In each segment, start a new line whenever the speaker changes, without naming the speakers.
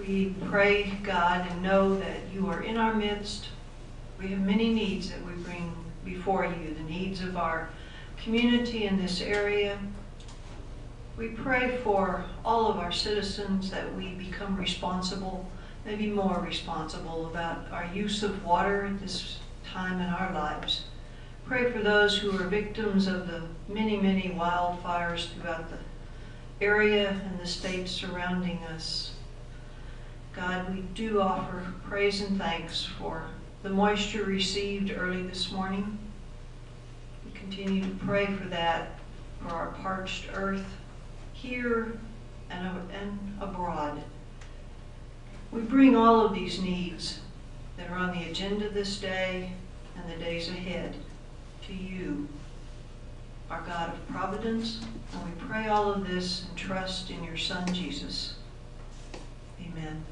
We pray, God, and know that you are in our midst. We have many needs that we bring before you, the needs of our community in this area. We pray for all of our citizens that we become responsible, maybe more responsible about our use of water at this time in our lives. Pray for those who are victims of the many, many wildfires throughout the area and the states surrounding us. God, we do offer praise and thanks for the moisture received early this morning. We continue to pray for that, for our parched earth here and abroad. We bring all of these needs that are on the agenda this day and the days ahead to you, our God of providence, and we pray all of this and trust in your Son, Jesus. Amen.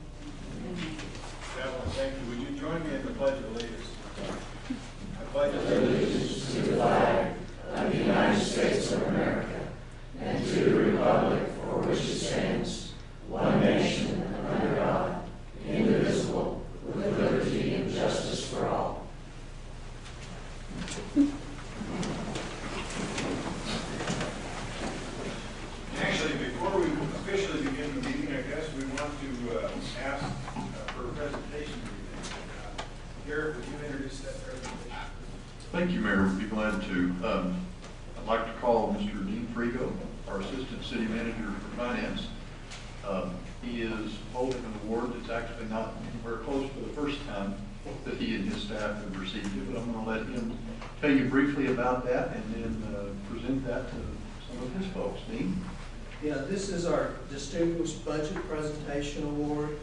Evelyn, thank you. Would you join me in the Pledge of Allegiance? I pledge allegiance to the flag of the United States of America and to the republic for which it stands, one nation under God, indivisible, with liberty and justice for all. Actually, before we officially begin the meeting, I guess we want to ask for a presentation. Garrett, would you introduce that presentation?
Thank you, Mayor. We'd be glad to. I'd like to call Mr. Dean Frigo, our Assistant City Manager for Finance. He is holding an award that's actually not anywhere close to the first time that he and his staff have received it, but I'm going to let him tell you briefly about that and then present that to some of his folks. Dean?
Yeah, this is our Distinguished Budget Presentation Award,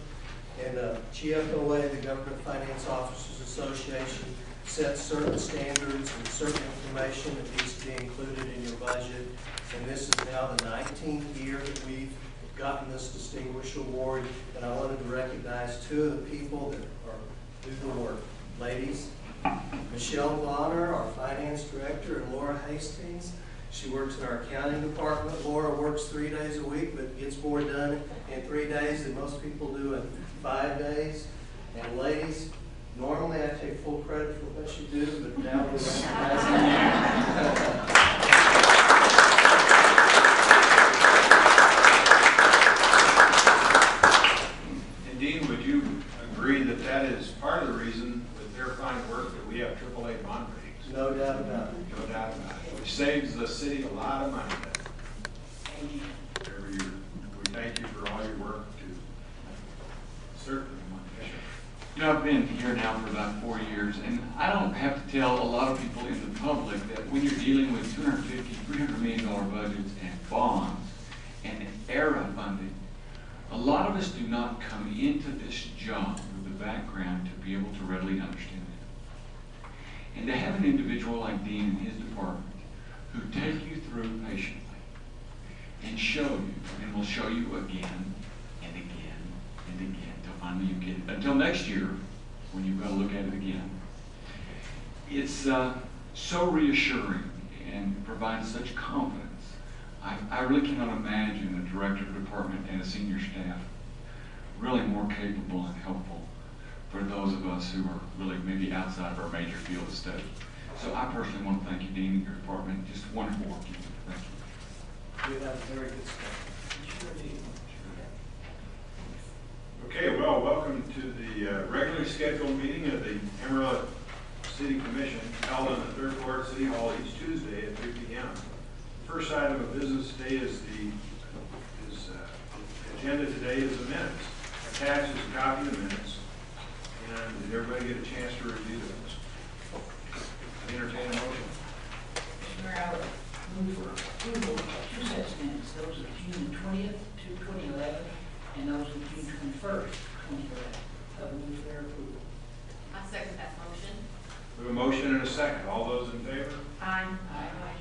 and GFOA, the Government Finance Officers Association, sets certain standards and certain information that needs to be included in your budget, and this is now the 19th year that we've gotten this distinguished award, and I wanted to recognize two of the people that do the work. Ladies, Michelle Bonner, our Finance Director, and Laura Hastings. She works in our accounting department. Laura works 3 days a week, but gets more done in 3 days than most people do in 5 days. And ladies, normally I take full credit for what you do, but now we're recognizing you.
And Dean, would you agree that that is part of the reason with their fine work that we have AAA bond ratings?
No doubt about it.
No doubt about it. Which saves the city a lot of money every year. We thank you for all your work too. Certainly,
You know, I've been here now for about 4 years, and I don't have to tell a lot of people in the public that when you're dealing with $250, $300 million budgets and bonds and ERA funding, a lot of us do not come into this job with the background to be able to readily understand it. And to have an individual like Dean and his department who take you through patiently and show you, and will show you again and again and again till finally you get it. Until next year, when you've got to look at it again. It's so reassuring and provides such confidence. I really cannot imagine a director of department and a senior staff really more capable and helpful for those of us who are really maybe outside of our major field of study. So I personally want to thank you, Dean, and your department. Just wonderful work you do. Thank you.
We have very good stuff.
Sure do.
Okay, well, welcome to the regularly scheduled meeting of the Amarillo City Commission held in the 3rd Ward City Hall each Tuesday at 3 p.m. The first item of business today is the agenda today is the minutes. Attached is a copy of the minutes, and did everybody get a chance to review those? I entertain a motion.
Mayor, I move for approval of 2 sets of minutes, those of June 20th to 2011, and those of June 21st, 2011. I move for their approval.
I second that motion.
We have a motion and a second. All those in favor?
Aye.
Aye.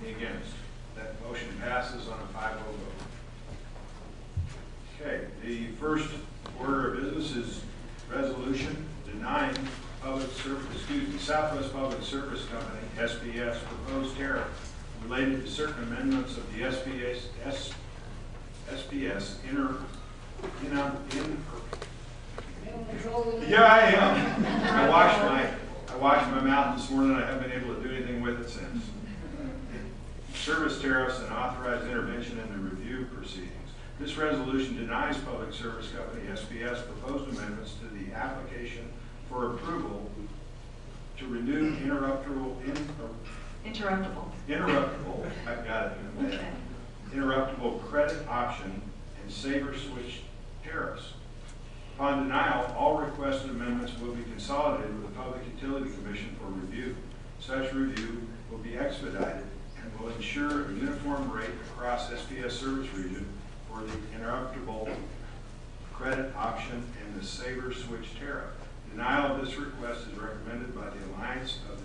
Any against? That motion passes on a 5-0 vote. Okay, the first order of business is resolution denying Southwest Public Service Company, SPS, proposed tariff related to certain amendments of the SPS Yeah, I am. I washed my mouth this morning. I haven't been able to do anything with it since. Service tariffs and authorized intervention in the review proceedings. This resolution denies Public Service Company SPS proposed amendments to the application for approval to renew interruptible, I've got it in there. Interruptible credit option and saver switch tariffs. Upon denial, all requested amendments will be consolidated with the Public Utility Commission for review. Such review will be expedited and will ensure a uniform rate across SPS service region for the interruptible credit option and the saver switch tariff. Denial of this request is recommended by the Alliance of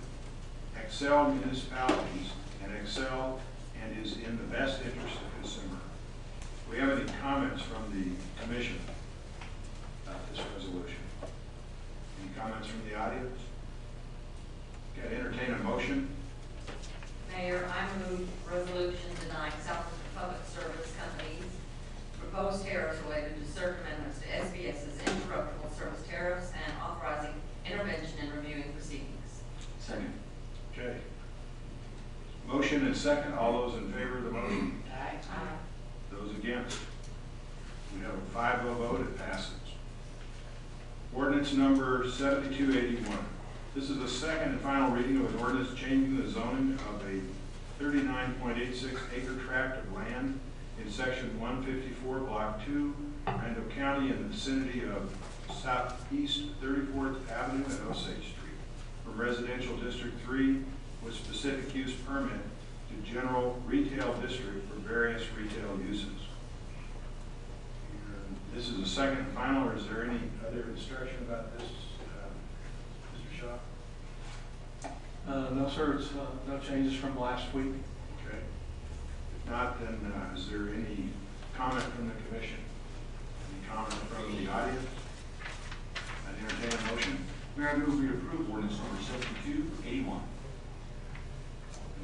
Excel Municipalities and Excel and is in the best interest of consumer. Do we have any comments from the commission about this resolution? Any comments from the audience? Okay, entertain a motion.
Mayor, I move resolution denying South Public Service Company's proposed tariffs related to certain amendments to SBS's interruptible service tariffs and authorizing intervention in reviewing proceedings.
Second.
Okay. Motion and second. All those in favor of the motion?
Aye.
Those against? We have a 5-0 vote. It passes. Ordinance number 7281. This is the second and final reading of an ordinance changing the zoning of a 39.86 acre tract of land in section 154, block 2, Randall County, in the vicinity of Southeast 34th Avenue and Osage Street, from residential district 3 with specific use permit to general retail district for various retail uses. And this is the second and final, or is there any other instruction about this, Mr. Shaw?
No, sir, it's no changes from last week.
Okay. If not, then is there any comment from the commission? Any comment from the audience? I entertain a motion.
Mayor, I move we approve ordinance number 7281.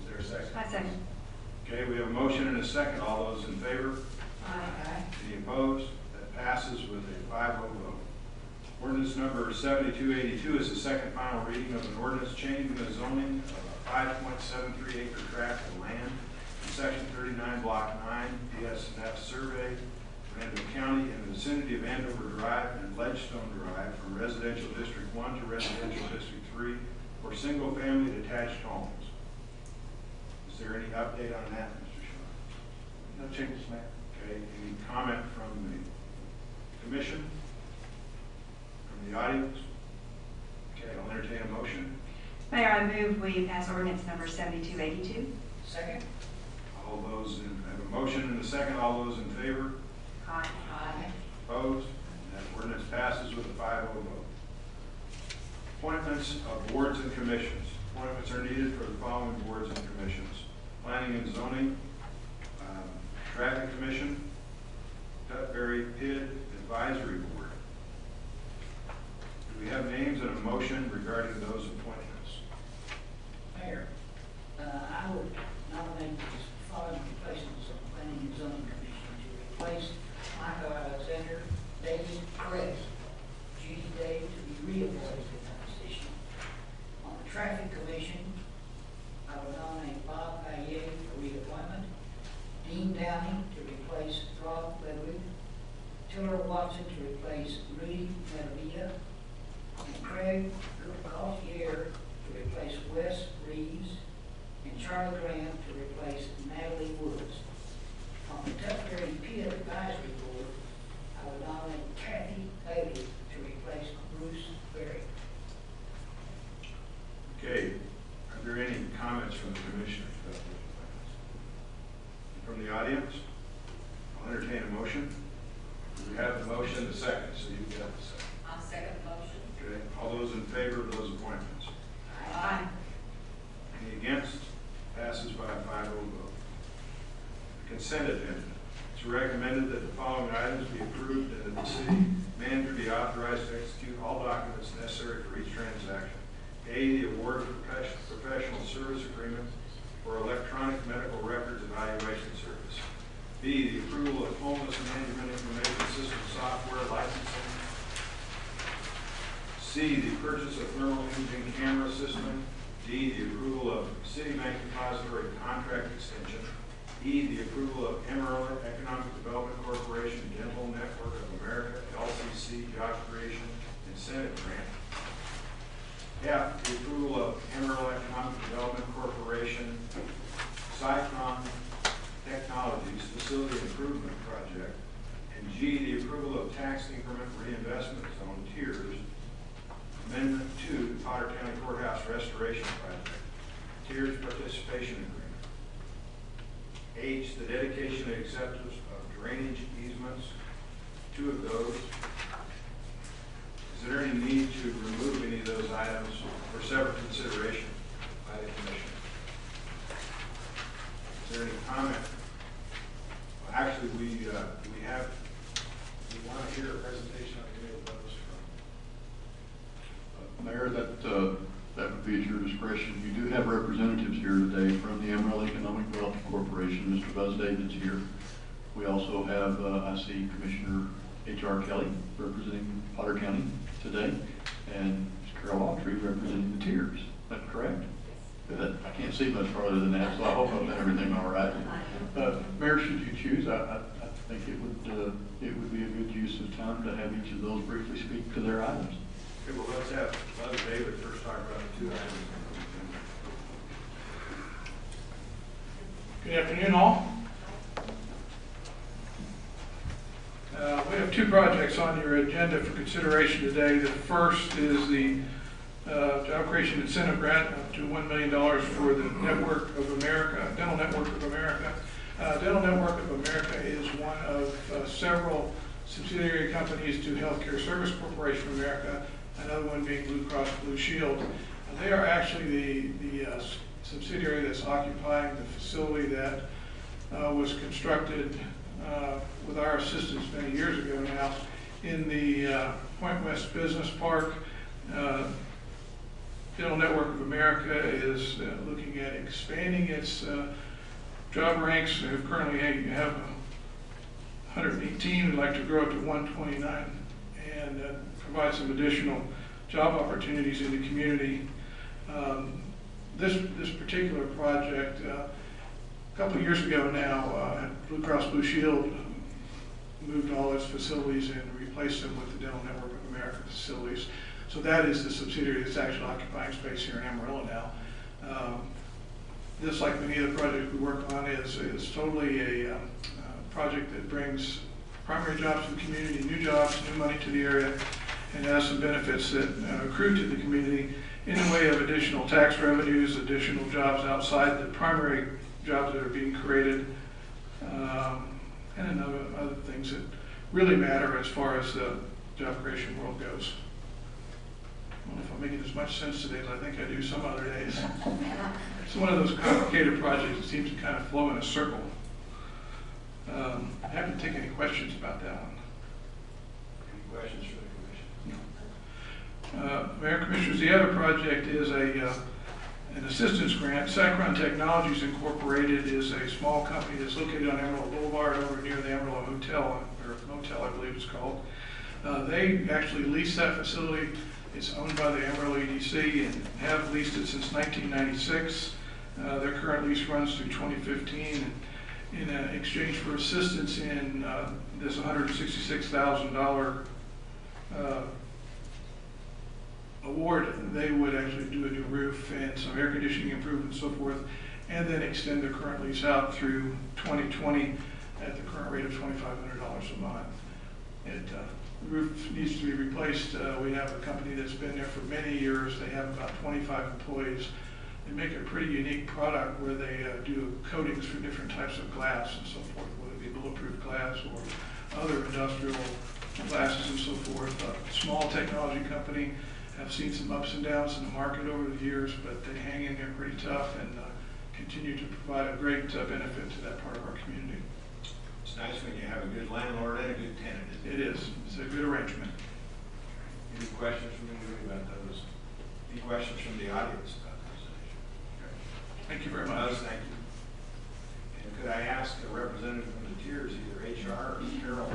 Is there a second?
I second.
Okay, we have a motion and a second. All those in favor?
Aye.
Any opposed? That passes with a 5-0 vote. Ordinance number 7282 is the second final reading of an ordinance changing the zoning of a 5.73 acre tract of land in section 39, block 9, DS&F survey, Randall County, in the vicinity of Andover Drive and Ledgestone Drive, from residential district 1 to residential district 3 for single-family detached homes. Is there any update on that, Mr. Shaw?
No changes, Mayor.
Okay, any comment from the commission? From the audience? Okay, I'll entertain a motion.
Mayor, I move we pass ordinance number 7282.
Second?
All those in, I have a motion and a second. All those in favor?
Aye.
Aye.
Opposed? And that ordinance passes with a 5-0 vote. Appointments of boards and commissions. Appointments are needed for the following boards and commissions: Planning and Zoning, Traffic Commission, Tutbury PID Advisory Board. Do we have names and a motion regarding those appointments?
Mayor, I would nominate the following replacements of the Planning and Zoning Commission to replace Michael Alexander, David Perez, Judy Day to be reappointed to that position. On the Traffic Commission, I would nominate Bob Payet for reappointment, Dean Downing to replace Rob Ledwig, Tiller Watson to replace Rudy Maravilla, and Craig Gauthier to replace Wes Reeves, and Charlie Graham to replace Natalie Woods. On the Tutbury PID Advisory Board, I would nominate Kathy Bailey to replace Bruce Berry.
Okay, are there any comments from the commissioners about those appointments? From the audience? I'll entertain a motion. We have the motion, the second, so you get the second.
I'll second the motion.
Okay, all those in favor of those appointments?
Aye.
Any against? Passes by a 5-0 vote. Consent agenda. It's recommended that the following items be approved and that the city manager be authorized to execute all documents necessary for each transaction. A, the award of professional service agreement for electronic medical records evaluation service. B, the approval of homeless management information system software licensing. C, the purchase of thermal imaging camera system. D, the approval of City Bank Depository contract extension. E, the approval of Amarillo Economic Development Corporation Dental Network of America, LCC Job Creation Incentive Grant. F, the approval of Amarillo Economic Development Corporation Cycron Technologies Facility Improvement Project. And G, the approval of tax increment reinvestment zone tiers. Amendment 2, the Potter County Courthouse Restoration Project, tiers participation agreement. H, the dedication and acceptance of drainage easements, 2 of those. Is there any need to remove any of those items for separate consideration by the Commission? Is there any comment? Well, actually, we want to hear a presentation on any of those from.
Mayor, that would be at your discretion. You do have representatives here today from the Amarillo Economic Development Corporation. Mr. Buzz David's here. We also have, I see Commissioner H.R. Kelly representing Potter County today, and Ms. Carol Autry representing the tiers. Is that correct? Good. I can't see much farther than that, so I hope I've done everything all right. Mayor, should you choose, I think it would be a good use of time to have each of those briefly speak to their items.
Okay, well, let's have Buzz David first talk about the 2 items.
Good afternoon, all. We have 2 projects on your agenda for consideration today. The first is the Job Creation Incentive Grant up to $1 million for the Network of America, Dental Network of America. Dental Network of America is one of several subsidiary companies to Healthcare Service Corporation of America, another one being Blue Cross Blue Shield. They are actually the subsidiary that's occupying the facility that was constructed with our assistance many years ago now in the Point West Business Park. Dental Network of America is looking at expanding its job ranks. They currently have 118. We'd like to grow it to 129 and provide some additional job opportunities in the community. This particular project, a couple of years ago now, Blue Cross Blue Shield moved all its facilities and replaced them with the Dental Network of America facilities. So that is the subsidiary that's actually occupying space here in Amarillo now. This, like many of the projects we work on, is totally a project that brings primary jobs to the community, new jobs, new money to the area, and has some benefits that accrue to the community in the way of additional tax revenues, additional jobs outside the primary jobs that are being created, and other things that really matter as far as the job creation world goes. I don't know if I'm making as much sense today as I think I do some other days. It's one of those complicated projects that seems to kind of flow in a circle. I haven't taken any questions about that one.
Any questions for the Commission?
No. Mayor, Commissioners, the other project is an assistance grant. Cycron Technologies Incorporated is a small company that's located on Amarillo Boulevard over near the Amarillo Hotel, or Motel, I believe it's called. They actually lease that facility. It's owned by the Amarillo EDC and have leased it since 1996. Their current lease runs through 2015. And in exchange for assistance in this $166,000 award, they would actually do a new roof and some air conditioning improvements and so forth, and then extend their current lease out through 2020 at the current rate of $2,500 a month. The roof needs to be replaced. We have a company that's been there for many years. They have about 25 employees. They make a pretty unique product where they do coatings for different types of glass and so forth, whether it be bulletproof glass or other industrial glasses and so forth. A small technology company. Have seen some ups and downs in the market over the years, but they hang in there pretty tough and continue to provide a great benefit to that part of our community.
It's nice when you have a good landlord and a good tenant.
It is. It's a good arrangement.
Any questions from anybody about those? Any questions from the audience about those issues? Okay.
Thank you very much.
Thank you. And could I ask a representative from the tiers, either HR or Carol?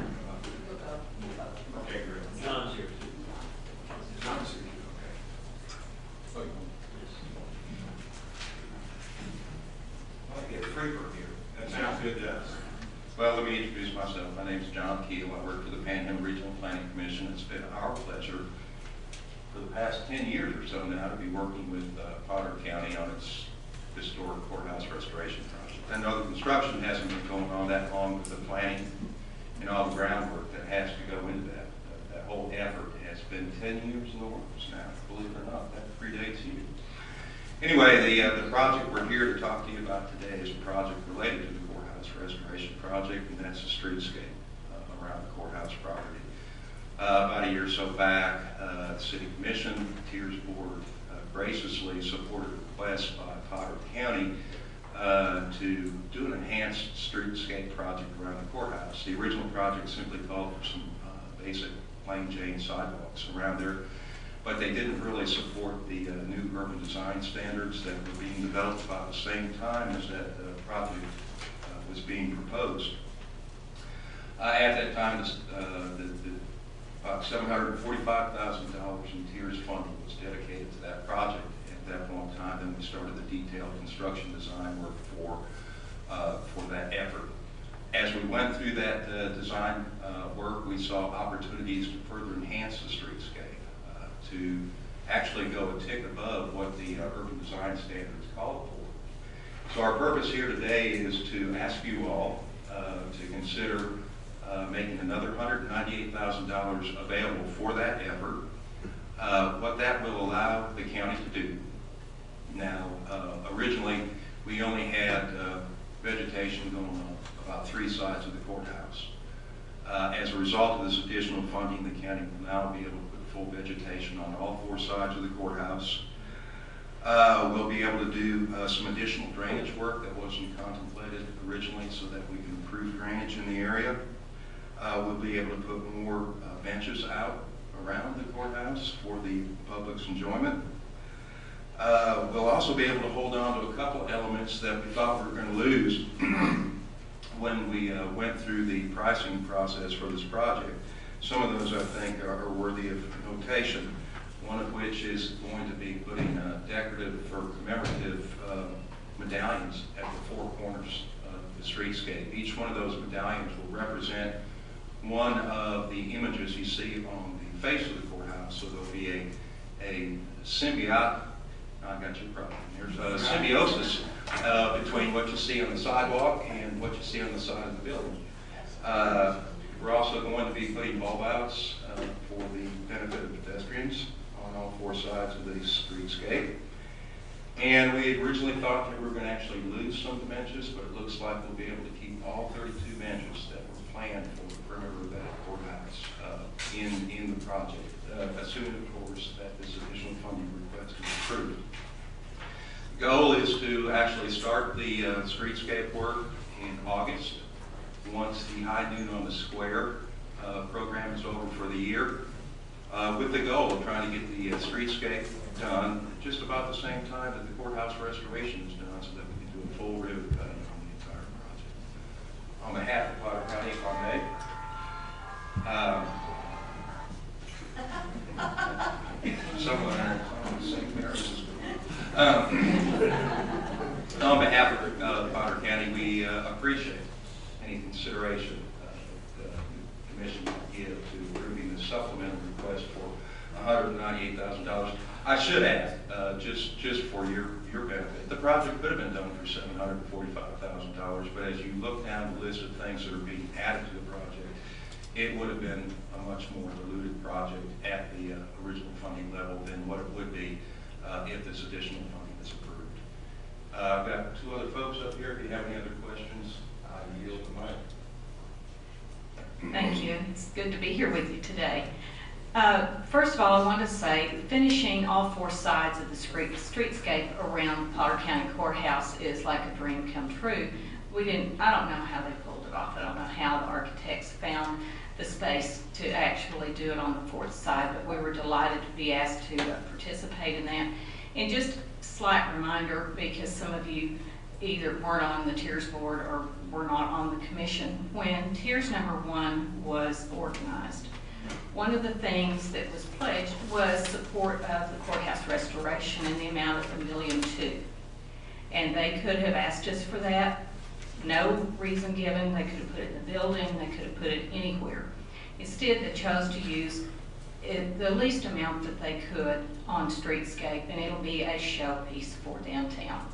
Okay, great.
John's here.
John's here, okay. I like to get Freeburg here. That sounds good to us.
Well, let me introduce myself. My name is John Keel. I work for the Panhandle Regional Planning Commission. It's been our pleasure for the past 10 years or so now to be working with Potter County on its historic courthouse restoration project. I know the construction hasn't been going on that long, but the planning and all the groundwork that has to go into that whole effort has been 10 years in the works now, believe it or not. That predates you. Anyway, the project we're here to talk to you about today is a project related to the courthouse restoration project, and that's the streetscape around the courthouse property. About a year or so back, the City Commission, Tiers Board, graciously supported a request by Potter County to do an enhanced streetscape project around the courthouse. The original project simply called for some basic plain Jane sidewalks around there, but they didn't really support the new urban design standards that were being developed about the same time as that project was being proposed. At that time, about $745,000 in tiers funding was dedicated to that project. At that point in time, then we started the detailed construction design work for that effort. As we went through that design work, we saw opportunities to further enhance the streetscape, to actually go a tick above what the urban design standards called for. So our purpose here today is to ask you all to consider making another $198,000 available for that effort. What that will allow the county to do. Now, originally, we only had vegetation going on about 3 sides of the courthouse. As a result of this additional funding, the county will now be able to put full vegetation on all 4 sides of the courthouse. We'll be able to do some additional drainage work that wasn't contemplated originally so that we can improve drainage in the area. We'll be able to put more benches out around the courthouse for the public's enjoyment. We'll also be able to hold on to a couple elements that we thought we were going to lose when we went through the pricing process for this project. Some of those I think are worthy of notation, one of which is going to be putting decorative or commemorative medallions at the 4 corners of the streetscape. Each one of those medallions will represent one of the images you see on the face of the courthouse. So there'll be a symbiote, I got your problem. There's a symbiosis between what you see on the sidewalk and what you see on the side of the building. We're also going to be putting bulb outs for the benefit of pedestrians on all 4 sides of the streetscape. And we had originally thought that we were going to actually lose some of the benches, but it looks like we'll be able to keep all 32 benches that were planned for the perimeter of that courthouse in the project, assuming, of course, that this additional funding request is approved. The goal is to actually start the streetscape work in August, once the High Noon on the Square program is over for the year, with the goal of trying to get the streetscape done just about the same time that the courthouse restoration is done, so that we can do a full ribbon cutting on the entire project. On behalf of Potter County, if I may, someone saying marriages. On behalf of Potter County, we appreciate any consideration the Commission might give to approving the supplemental request for $198,000. I should add, just for your benefit, the project could have been done for $745,000, but as you look down the list of things that are being added to the project, it would have been a much more diluted project at the original funding level than what it would be if this additional funding is approved. I've got 2 other folks up here. If you have any other questions, I yield the mic.
Thank you. It's good to be here with you today. First of all, I want to say finishing all 4 sides of the streetscape around Potter County Courthouse is like a dream come true. I don't know how they pulled it off. I don't know how the architects found the space to actually do it on the 4th side, but we were delighted to be asked to participate in that. And just a slight reminder, because some of you either weren't on the Tiers board or were not on the commission. When Tiers number 1 was organized, one of the things that was pledged was support of the courthouse restoration in the amount of $1.2 million. And they could have asked us for that. No reason given. They could have put it in the building. They could have put it anywhere. Instead, they chose to use the least amount that they could on streetscape, and it'll be a showpiece for downtown.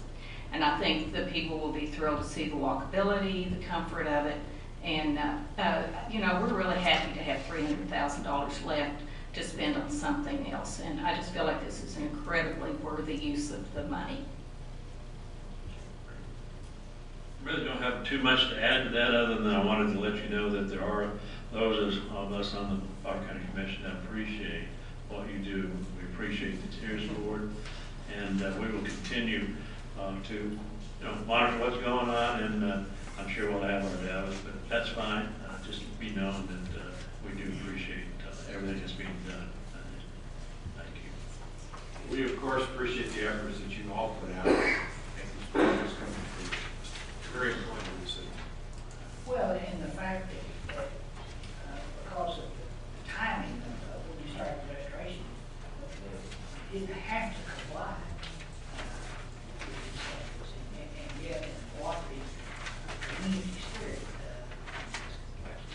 And I think the people will be thrilled to see the walkability, the comfort of it, and you know, we're really happy to have $300,000 left to spend on something else, and I just feel like this is an incredibly worthy use of the money.
Really don't have too much to add to that, other than I wanted to let you know that there are those of us on the Potter County Commission that appreciate what you do. We appreciate the Tiers Board, and we will continue to monitor what's going on, and I'm sure we'll have our doubts, but that's fine. Just be known that we do appreciate everything that's being done. Thank you.
We, of course, appreciate the efforts that you all put out to make these projects come to fruition. It's very important to the city.
Well, and the fact that because of the timing of when you started the restoration, you didn't have to comply with these standards, and yet in cooperative community spirit,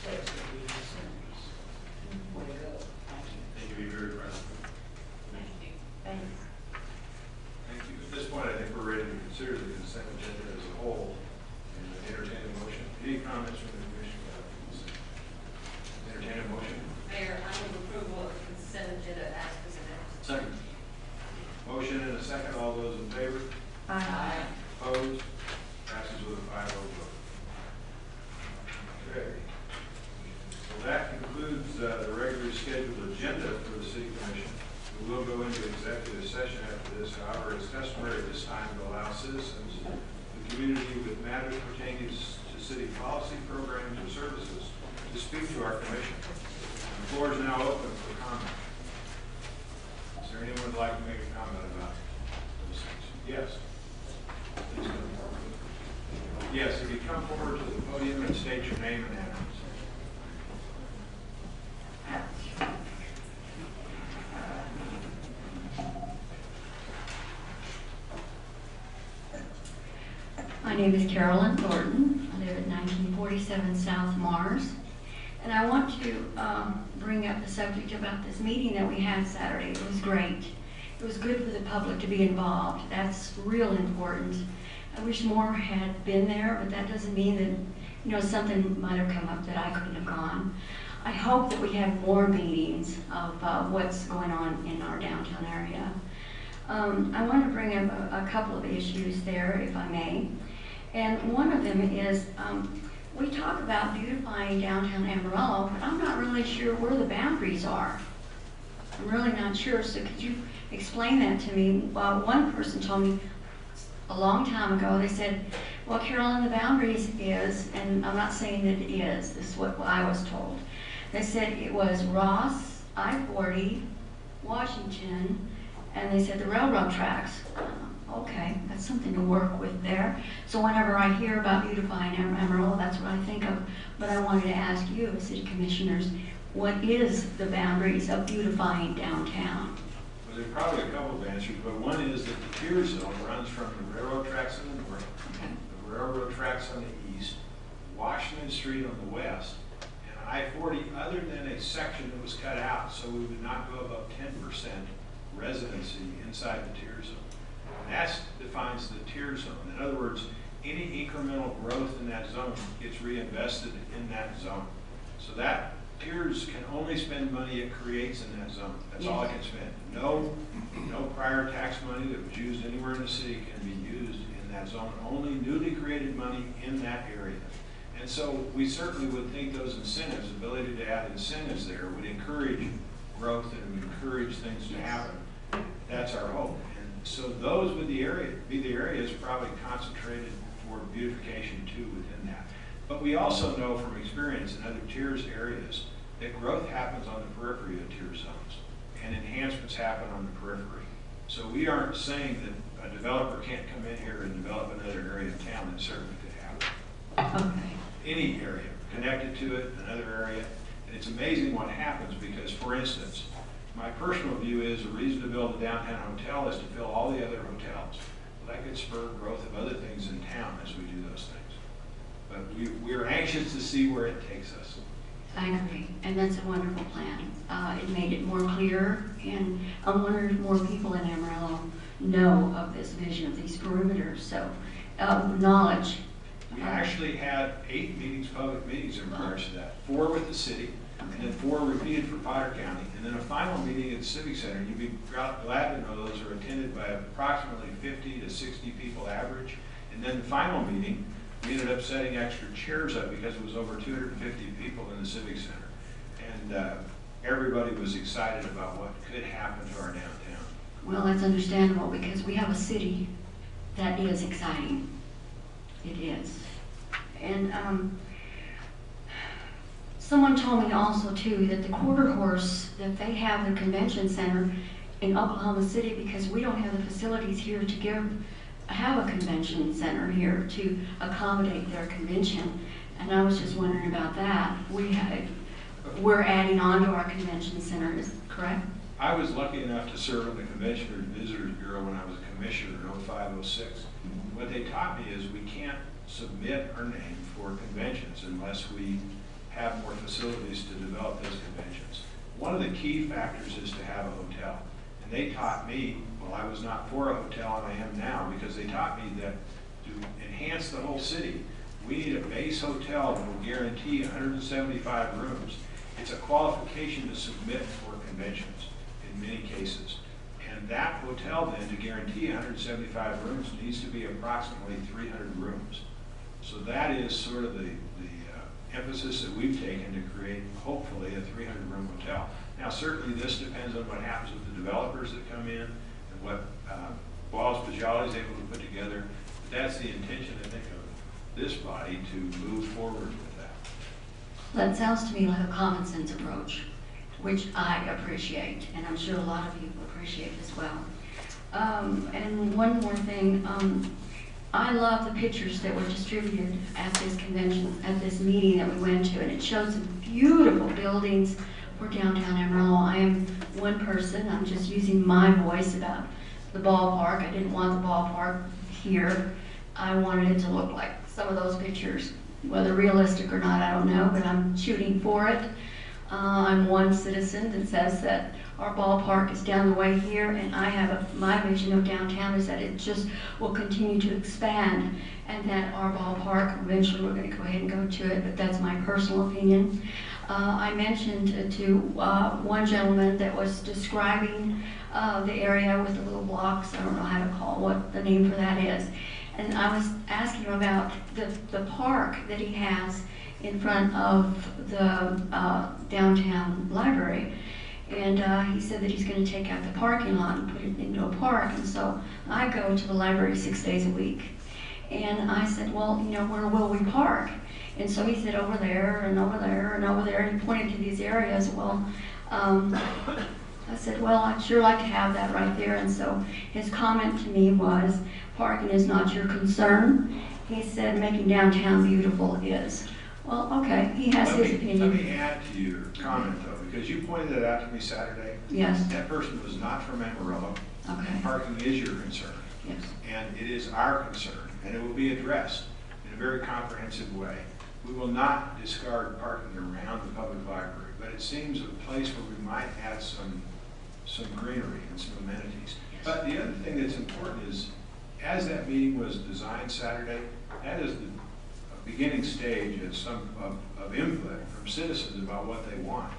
says that we incentives. Way to go. Thank you.
Thank you. Be very proud.
Thank you. Thanks.
Thank you. At this point, I think we're ready to consider the consent agenda as a whole and entertain a motion. Any comments from the commission about the consent? Entertain a motion.
Mayor, I move approval of the consent agenda as presented.
Second. Motion and a second. All those in favor?
Aye.
Opposed? Passes with a 5-0 vote. Okay. So that concludes the regularly scheduled agenda for the City Commission. We will go into executive session after this. However, it's customary at this time to allow citizens, the community with matters pertaining to city policy, programs, or services to speak to our commission. The floor is now open for comment. Is there anyone who would like to make a comment about those things? Yes. Please come forward. Yes, if you come forward to the podium and state your name and address.
My name is Carolyn Thornton. I live at 1947 South Mars. And I want to bring up the subject about this meeting that we had Saturday. It was great. It was good for the public to be involved. That's real important. I wish more had been there, but that doesn't mean that, something might have come up that I couldn't have gone. I hope that we have more meetings of what's going on in our downtown area. I want to bring up a couple of issues there, if I may. And one of them is, we talk about beautifying downtown Amarillo, but I'm not really sure where the boundaries are. I'm really not sure, so could you explain that to me? One person told me a long time ago, they said, well, Carolyn, the boundaries is, and I'm not saying that it is, this is what I was told. They said it was Ross, I-40, Washington, and they said the railroad tracks. Okay, that's something to work with there. So whenever I hear about beautifying Amarillo, that's what I think of. But I wanted to ask you, as city commissioners, what is the boundaries of beautifying downtown?
Well, there's probably a couple of answers, but one is that the tier zone runs from the railroad tracks on the north, the railroad tracks on the east, Washington Street on the west, and I-40, other than a section that was cut out so we would not go above 10% residency inside the tier zone. And that defines the tier zone. In other words, any incremental growth in that zone gets reinvested in that zone. So that tiers can only spend money it creates in that zone. That's all it can spend. No prior tax money that was used anywhere in the city can be used in that zone. Only newly created money in that area. And so we certainly would think those incentives, ability to add incentives there, would encourage growth and would encourage things to happen. That's our hope. And so those would be the areas probably concentrated for beautification too within that. But we also know from experience in other tiers areas that growth happens on the periphery of tier zones and enhancements happen on the periphery. So we aren't saying that a developer can't come in here and develop another area of town. That certainly could happen.
Okay.
Any area connected to it, another area. And it's amazing what happens because, for instance, my personal view is the reason to build a downtown hotel is to fill all the other hotels. Well, that could spur growth of other things in town as we do those things. But we're anxious to see where it takes us.
I agree, and that's a wonderful plan. It made it more clear, and I'm wondering if more people in Amarillo know of this vision of these perimeters. So, knowledge.
We actually had 8 meetings, public meetings in regards to that. 4 with the city, and then 4 repeated for Potter County, and then a final meeting at the Civic Center. You'd be glad to know those are attended by approximately 50 to 60 people average. And then the final meeting, we ended up setting extra chairs up because it was over 250 people in the Civic Center. And everybody was excited about what could happen to our downtown.
Well, that's understandable because we have a city that is exciting. It is. And someone told me also too that the quarter horse, that they have the convention center in Oklahoma City because we don't have the facilities here to have a convention center here to accommodate their convention. And I was just wondering about that. We're adding on to our convention center, is correct?
I was lucky enough to serve on the Convention and Visitors Bureau when I was a commissioner in 05, 06. What they taught me is we can't submit our name for conventions unless we have more facilities to develop those conventions. One of the key factors is to have a hotel. And they taught me, well, I was not for a hotel and I am now, because they taught me that to enhance the whole city, we need a base hotel that will guarantee 175 rooms. It's a qualification to submit for conventions in many cases. And that hotel then, to guarantee 175 rooms, needs to be approximately 300 rooms. So that is sort of the emphasis that we've taken to create, hopefully, a 300-room hotel. Now, certainly this depends on what happens with the developers that come in and what Wallace Pajali is able to put together. But that's the intention, I think, of this body to move forward with that.
That sounds to me like a common sense approach, which I appreciate, and I'm sure a lot of people appreciate as well. And one more thing, I love the pictures that were distributed at this convention, at this meeting that we went to, and it showed some beautiful buildings for downtown Amarillo. I am one person, I'm just using my voice about the ballpark. I didn't want the ballpark here. I wanted it to look like some of those pictures. Whether realistic or not, I don't know, but I'm shooting for it. I'm one citizen that says that our ballpark is down the way here, and I have my vision of downtown is that it just will continue to expand, and that our ballpark, eventually we're going to go ahead and go to it, but that's my personal opinion. I mentioned to one gentleman that was describing the area with the little blocks, I don't know how to call what the name for that is, and I was asking him about the park that he has in front of the downtown library. And he said that he's going to take out the parking lot and put it into a park. And so I go to the library 6 days a week. And I said, well, you know, where will we park? And so he said, over there and over there and over there. And he pointed to these areas. Well, I said, well, I'd sure like to have that right there. And so his comment to me was, parking is not your concern. He said, making downtown beautiful is. Well, okay, he has his opinion.
Let me add to your comment, though, because you pointed it out to me Saturday.
Yes.
That person was not from Amarillo.
Okay.
Parking is your concern.
Yes.
And it is our concern, and it will be addressed in a very comprehensive way. We will not discard parking around the public library, but it seems a place where we might add some greenery and some amenities. Yes. But the other thing that's important is, as that meeting was designed Saturday, that is the beginning stage of input from citizens about what they want.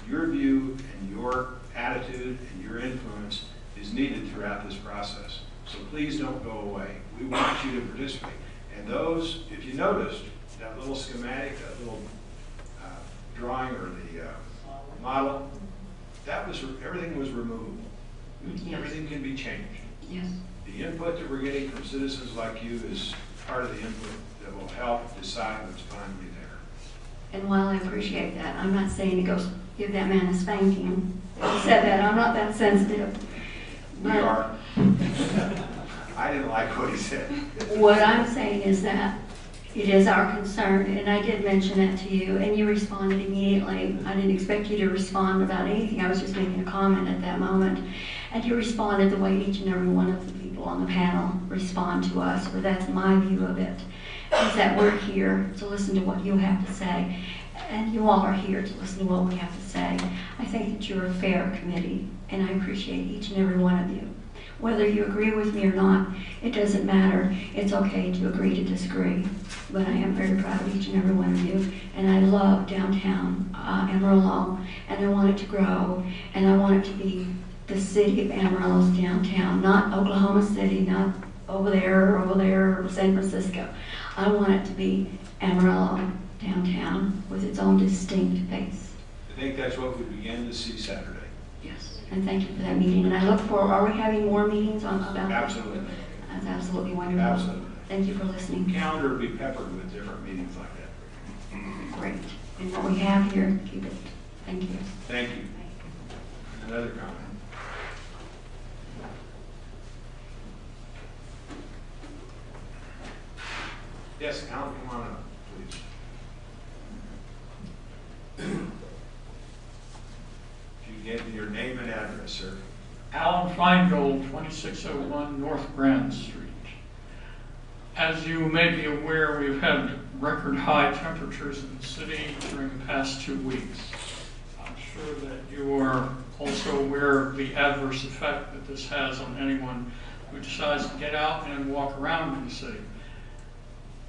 Your view and your attitude and your influence is needed throughout this process. So please don't go away. We want you to participate. And those, if you noticed, that little schematic, that little drawing or the model, that was, everything was removable.
Yes.
Everything can be changed.
Yes.
The input that we're getting from citizens like you is part of the input that will help decide what's finally there.
And while I appreciate that, I'm not saying to go give that man a spanking. He said that, I'm not that sensitive.
We
But
are. I didn't like what he said.
what I'm saying is that it is our concern, and I did mention that to you, and you responded immediately. I didn't expect you to respond about anything. I was just making a comment at that moment. And you responded the way each and every one of the people on the panel respond to us, or that's my view of it, is that we're here to listen to what you have to say, and you all are here to listen to what we have to say. I think that you're a fair committee, and I appreciate each and every one of you. Whether you agree with me or not, it doesn't matter. It's okay to agree to disagree. But I am very proud of each and every one of you. And I love downtown Amarillo. And I want it to grow. And I want it to be the city of Amarillo's downtown. Not Oklahoma City, not over there, or San Francisco. I want it to be Amarillo downtown with its own distinct face.
I think that's what we began to see Saturday.
Yes, and thank you for that meeting. And I look forward, are we having more meetings about that?
Absolutely.
That's absolutely wonderful.
Absolutely.
Thank you for listening.
Calendar will be peppered with different meetings like that.
Great. And what we have here, keep it. Thank you.
Thank you. Another comment. Yes, Alan, come on up, please. If you get your name and address, sir.
Alan Feingold, 2601 North Grand Street. As you may be aware, we've had record high temperatures in the city during the past 2 weeks. I'm sure that you are also aware of the adverse effect that this has on anyone who decides to get out and walk around in the city.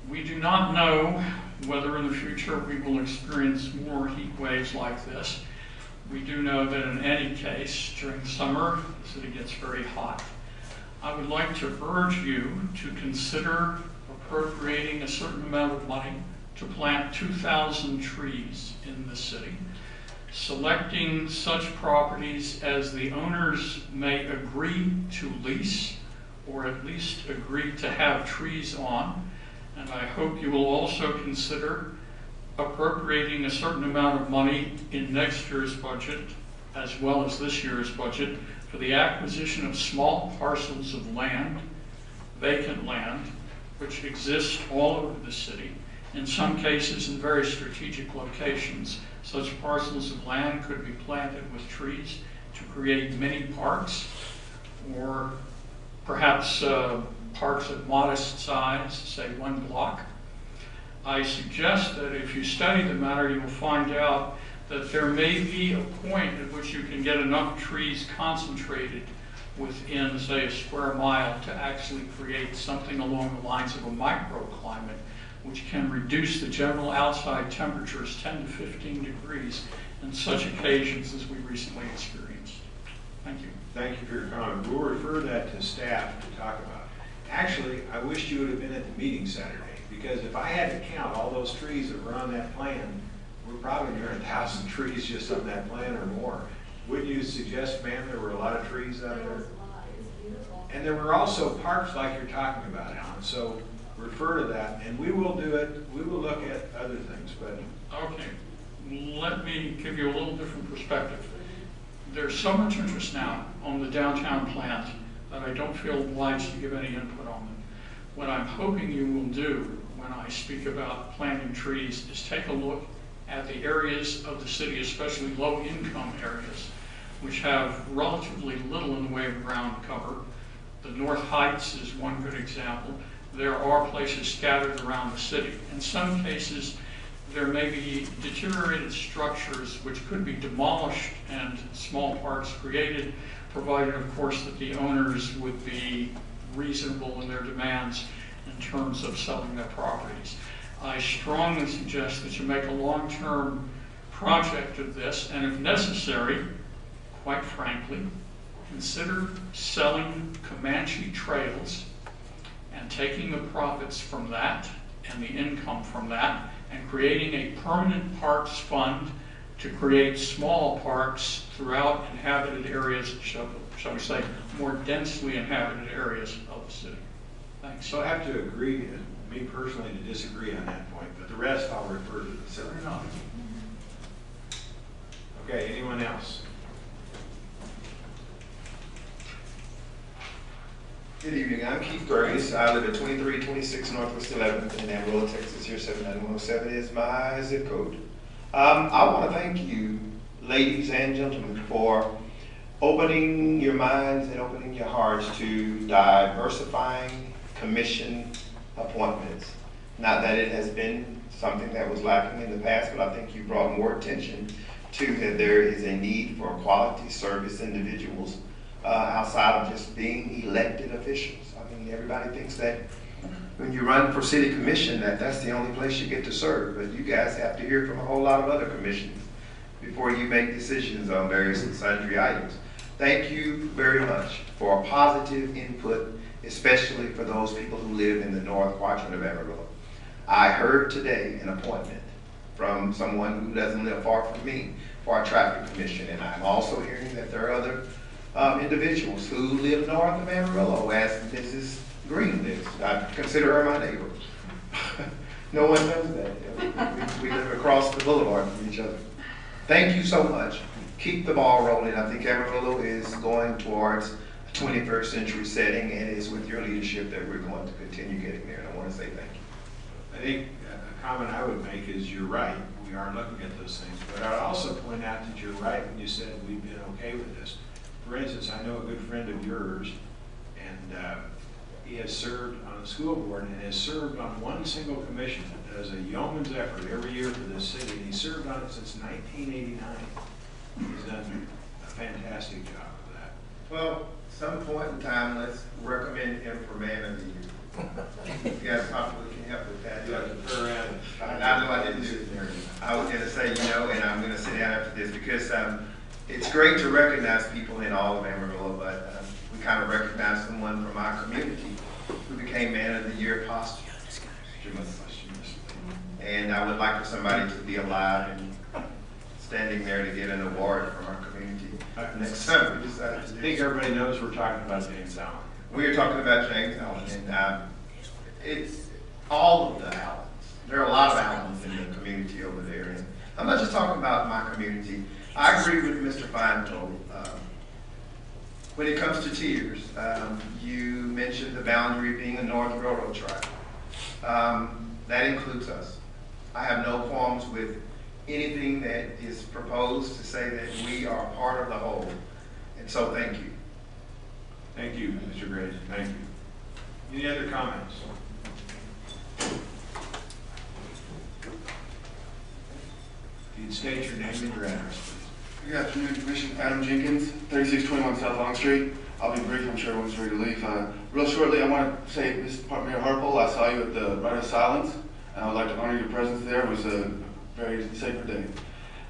We do not know whether in the future we will experience more heat waves like this. We do know that in any case, during summer, the city gets very hot. I would like to urge you to consider appropriating a certain amount of money to plant 2,000 trees in the city, selecting such properties as the owners may agree to lease or at least agree to have trees on. And I hope you will also consider appropriating a certain amount of money in next year's budget, as well as this year's budget, for the acquisition of small parcels of land, vacant land, which exist all over the city, in some cases in very strategic locations. Such parcels of land could be planted with trees to create mini parks, or perhaps parks of modest size, say 1 block. I suggest that if you study the matter, you will find out that there may be a point at which you can get enough trees concentrated within, say, a square mile to actually create something along the lines of a microclimate, which can reduce the general outside temperatures 10 to 15 degrees in such occasions as we recently experienced. Thank you.
Thank you for your comment. We'll refer that to staff to talk about. Actually, I wished you would have been at the meeting Saturday, because if I had to count all those trees that were on that plan, we're probably near 1,000 trees just on that plan or more. Wouldn't you suggest, ma'am, there were a lot of trees out there?
There was a lot. It was beautiful.
And there were also parks like you're talking about, Alan, so refer to that, and we will do it. We will look at other things, but...
Okay, let me give you a little different perspective. There's so much interest now on the downtown plant that I don't feel obliged to give any input on them. What I'm hoping you will do when I speak about planting trees is take a look at the areas of the city, especially low-income areas, which have relatively little in the way of ground cover. The North Heights is one good example. There are places scattered around the city. In some cases, there may be deteriorated structures which could be demolished and small parks created, provided, of course, that the owners would be reasonable in their demands in terms of selling their properties. I strongly suggest that you make a long-term project of this, and if necessary, quite frankly, consider selling Comanche trails and taking the profits from that and the income from that and creating a permanent parks fund to create small parks throughout inhabited areas, shall we say, more densely inhabited areas of the city. Thanks.
So I have to agree, me personally, to disagree on that point, but the rest I'll refer to the facility. Okay, anyone else?
Good evening, I'm Keith Grace. I live at 2326 Northwest 11th in Amarillo, Texas. Here 79107 is my zip code. I want to thank you, ladies and gentlemen, for opening your minds and opening your hearts to diversifying commission appointments. Not that it has been something that was lacking in the past, but I think you brought more attention to that there is a need for quality service individuals outside of just being elected officials. I mean, everybody thinks that when you run for city commission that's the only place you get to serve, but you guys have to hear from a whole lot of other commissions before you make decisions on various and sundry items. Thank you very much for positive input, especially for those people who live in the north quadrant of Amarillo. I heard today an appointment from someone who doesn't live far from me for our traffic commission, and I'm also hearing that there are other individuals who live north of Amarillo, as Mrs. Green lives. I consider her my neighbor. No one knows that. We live across the boulevard from each other. Thank you so much. Keep the ball rolling. I think Amarillo is going towards a 21st century setting, and it's with your leadership that we're going to continue getting there. And I want to say thank you.
I think a comment I would make is you're right. We are looking at those things. But I'd also point out that you're right when you said we've been okay with this. For instance, I know a good friend of yours, and he has served on the school board and has served on one single commission that does a yeoman's effort every year for this city. And he served on it since 1989. He's done a fantastic job of that.
Well, some point in time, let's recommend him for man of the year. You guys possibly can help with that. I know I didn't do it there. I was going to say, and I'm going to sit down after this because it's great to recognize people in all of Amarillo, but we kind of recognize someone from our community who became man of the year posthumously. And I would like for somebody to be alive and standing there to get an award from our community next time we decide to do.
I think everybody knows we're talking about James Allen.
We are talking about James Allen, and it's all of the Allens. There are a lot of Allens in the community over there, and I'm not just talking about my community. I agree with Mr. Feingold. When it comes to tiers, you mentioned the boundary being a North Railroad track. That includes us. I have no qualms with anything that is proposed to say that we are part of the whole. And so thank you.
Thank you, Mr. Grace. Thank you. Any other comments? If you'd state your name and your address, please.
Good afternoon, Commission. Adam Jenkins, 3621 South Long Street. I'll be brief. I'm sure everyone's ready to leave. Real shortly, I want to say, Mr. Mayor Harpole, I saw you at the Rite of Silence, and I would like to honor your presence there. It was a very sacred day.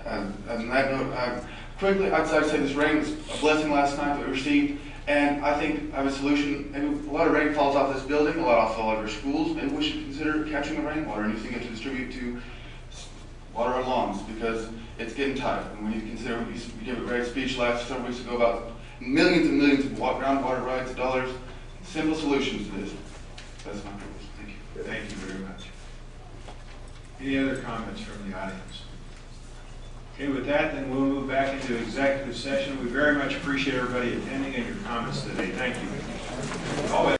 On that note, quickly, I'd like to say this rain was a blessing last night that we received, and I think I have a solution. Maybe a lot of rain falls off this building, a lot off all of our schools. Maybe we should consider catching the rainwater and using it to distribute to water our lawns, because it's getting tight. And we need to consider, we gave a great speech several weeks ago about millions and millions of groundwater rights, dollars, simple solutions to this. That's my purpose. Thank you.
Thank you very much. Any other comments from the audience? Okay, with that, then we'll move back into executive session. We very much appreciate everybody attending and your comments today. Thank you. Always